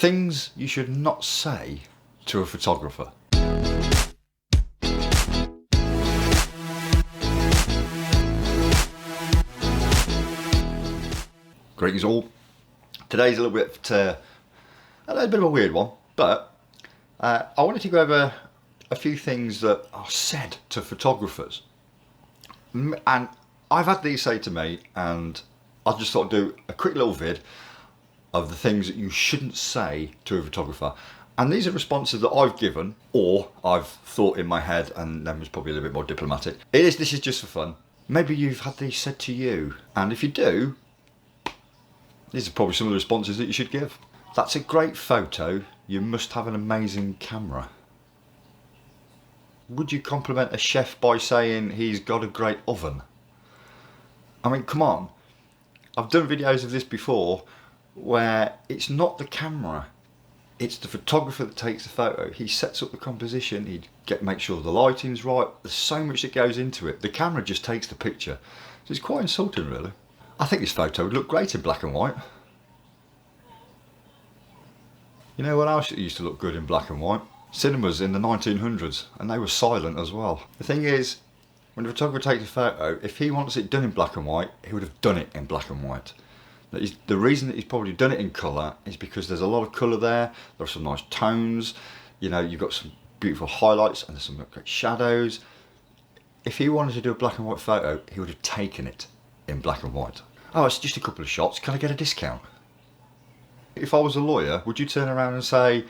Things you should not say to a photographer. Greetings all. Today's a bit of a weird one, but I wanted to go over a few things that are said to photographers. And I've had these say to me, and I just thought I'd do a quick little vid of the things that you shouldn't say to a photographer. And these are responses that I've given, or I've thought in my head, and then was probably a little bit more diplomatic. This is just for fun. Maybe you've had these said to you, and if you do, these are probably some of the responses that you should give. That's a great photo. You must have an amazing camera. Would you compliment a chef by saying he's got a great oven? I mean, come on. I've done videos of this before where it's not the camera, it's the photographer that takes the photo. He sets up the composition, he'd make sure the lighting's right. There's so much that goes into it. The camera just takes the picture. So it's quite insulting, really. I think this photo would look great in black and white. You know what else used to look good in black and white? Cinemas in the 1900s, and they were silent as well. The thing is, when the photographer takes a photo, if he wants it done in black and white, he would have done it in black and white. The reason that he's probably done it in colour is because there's a lot of colour there, there are some nice tones, you know, you've got some beautiful highlights and there's some great shadows. If he wanted to do a black and white photo, he would have taken it in black and white. Oh, it's just a couple of shots, can I get a discount? If I was a lawyer, would you turn around and say,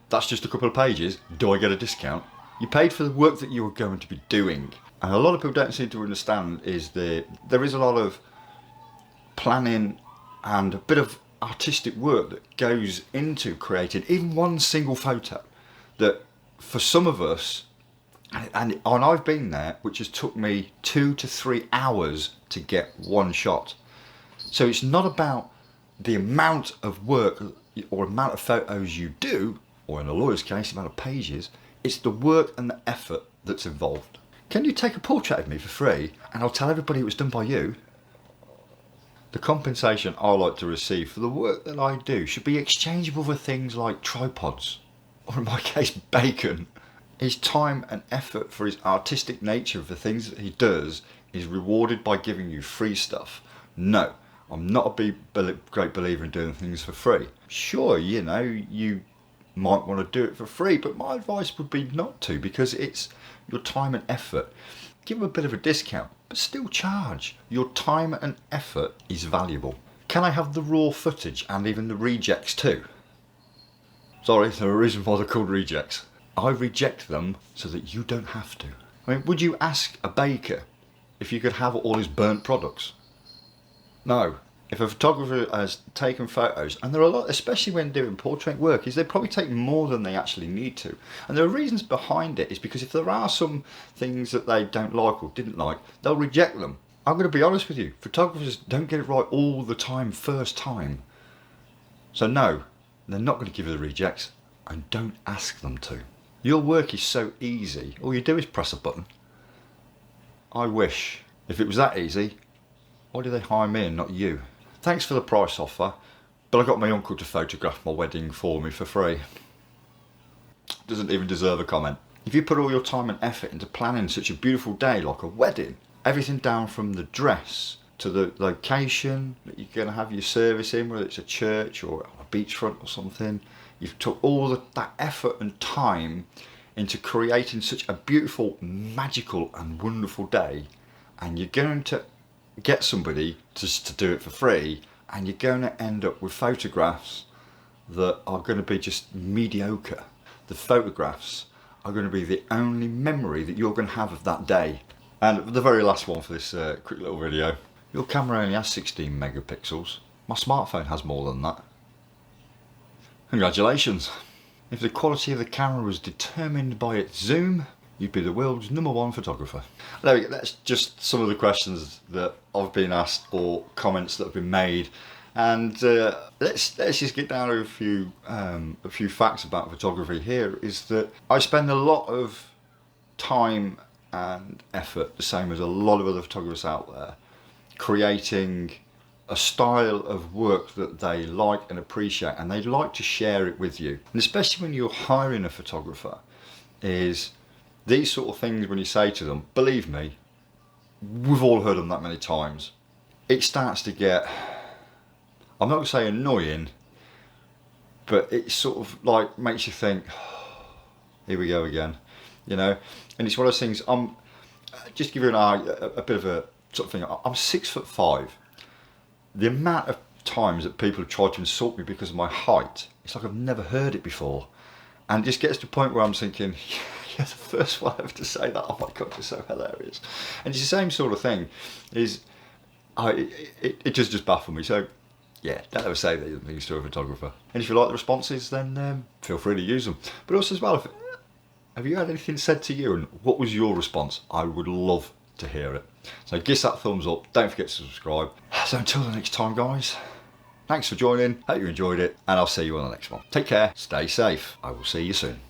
that's just a couple of pages, do I get a discount? You paid for the work that you were going to be doing. And a lot of people don't seem to understand is there is a lot of planning and a bit of artistic work that goes into creating even one single photo, that for some of us, and I've been there, which has took me 2 to 3 hours to get one shot. So it's not about the amount of work or amount of photos you do, or in a lawyer's case, the amount of pages, it's the work and the effort that's involved. Can you take a portrait of me for free and I'll tell everybody it was done by you? The compensation I like to receive for the work that I do should be exchangeable for things like tripods, or in my case, bacon. His time and effort for his artistic nature of the things that he does is rewarded by giving you free stuff. No, I'm not a great believer in doing things for free. Sure, you know, you might want to do it for free, but my advice would be not to, because it's your time and effort. Give him a bit of a discount, but still charge. Your time and effort is valuable. Can I have the raw footage and even the rejects too? Sorry, there's a reason why they're called rejects. I reject them so that you don't have to. I mean, would you ask a baker if you could have all his burnt products? No. If a photographer has taken photos, and there are a lot, especially when doing portrait work, is they probably take more than they actually need to. And there are reasons behind it, is because if there are some things that they don't like or didn't like, they'll reject them. I'm going to be honest with you, photographers don't get it right all the time, first time. So no, they're not going to give you the rejects, and don't ask them to. Your work is so easy, all you do is press a button. I wish, if it was that easy, why did they hire me and not you? Thanks for the price offer, but I got my uncle to photograph my wedding for me for free. Doesn't even deserve a comment. If you put all your time and effort into planning such a beautiful day like a wedding, everything down from the dress to the location that you're going to have your service in, whether it's a church or a beachfront or something, you've took all that effort and time into creating such a beautiful, magical and wonderful day, and you're going to get somebody just to do it for free, and you're going to end up with photographs that are going to be just mediocre. The photographs are going to be the only memory that you're going to have of that day. And the very last one for this quick little video, your camera only has 16 megapixels. My smartphone has more than that. Congratulations. If the quality of the camera was determined by its zoom, you'd be the world's #1 photographer. There we go. That's just some of the questions that I've been asked or comments that have been made. And let's just get down to a few facts about photography here. Is that I spend a lot of time and effort, the same as a lot of other photographers out there, creating a style of work that they like and appreciate, and they like to share it with you. And especially when you're hiring a photographer, is these sort of things when you say to them, believe me, we've all heard them that many times. It starts to get, I'm not going to say annoying, but it sort of like makes you think, here we go again, you know. And it's one of those things. I'm just give you a bit of a sort of thing. I'm 6'5". The amount of times that people have tried to insult me because of my height, it's like I've never heard it before, and it just gets to the point where I'm thinking, you're the first one ever to say that. Oh my God, you're so hilarious. And it's the same sort of thing. It just baffled me. So yeah, don't ever say these things to a photographer. And if you like the responses, then feel free to use them. But also as well, have you had anything said to you, and what was your response? I would love to hear it. So give us that thumbs up, don't forget to subscribe. So until the next time, guys, thanks for joining, hope you enjoyed it, and I'll see you on the next one. Take care, stay safe, I will see you soon.